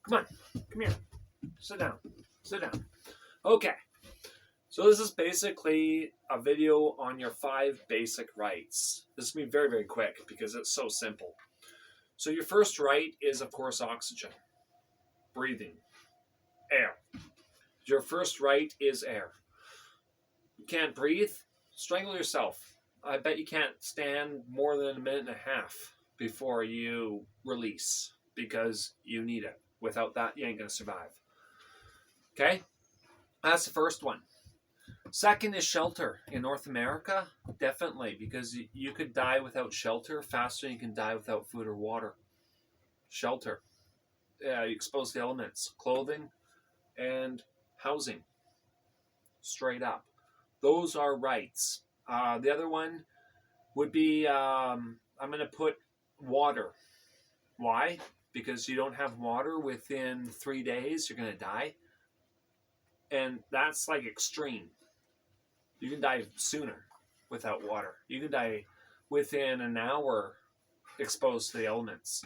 Come on. Come here. Sit down. Sit down. Okay. So this is basically a video on your 5 basic rites. This is going to be very, very quick because it's so simple. So your first rite is, of course, oxygen. Breathing. Air. Your first rite is air. You can't breathe? Strangle yourself. I bet you can't stand more than a minute and a half before you release because you need it. Without that, you ain't going to survive. Okay? That's the first one. Second is shelter. In North America, definitely, because you could die without shelter faster than you can die without food or water. Shelter. You expose the elements. Clothing and housing. Straight up. Those are rights. The other one would be, I'm going to put water. Why? Because you don't have water within 3 days, you're going to die. And that's like extreme. You can die sooner without water. You can die within an hour exposed to the elements.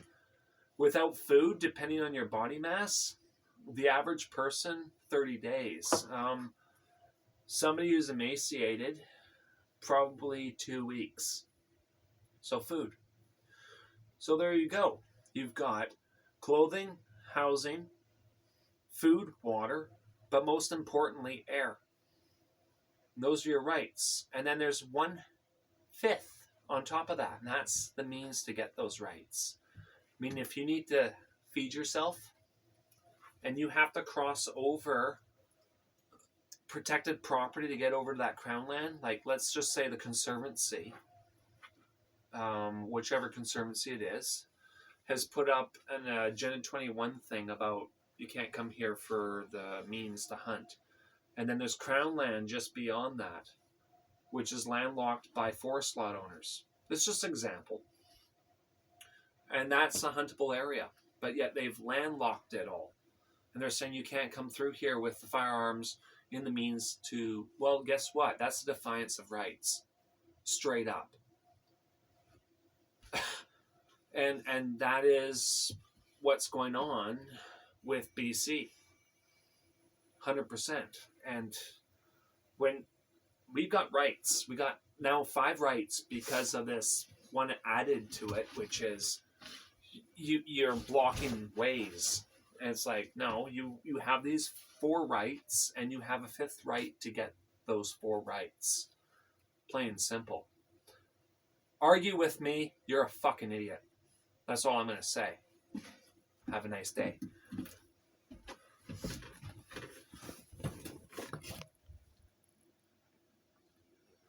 Without food, depending on your body mass, the average person, 30 days. Somebody who's emaciated, probably 2 weeks. So food. So there you go. You've got clothing, housing, food, water, but most importantly, air. Those are your rights. And then there's 1/5 on top of that, and that's the means to get those rights. I mean, if you need to feed yourself and you have to cross over protected property to get over to that crown land, like let's just say the Conservancy, whichever Conservancy it is, has put up an Agenda 21 thing about you can't come here for the means to hunt. And then there's crown land just beyond that, which is landlocked by forest lot owners. This is just an example. And that's a huntable area, but yet they've landlocked it all. And they're saying you can't come through here with the firearms in the means to, well, guess what? That's a defiance of rights. Straight up. and that is what's going on with BC. 100%. And when we've got rights, we got now 5 rights because of this one added to it, which is you're blocking ways. And it's like, no, you have these 4 rights and you have a 5th right to get those 4 rights. Plain and simple. Argue with me, you're a fucking idiot. That's all I'm going to say. Have a nice day.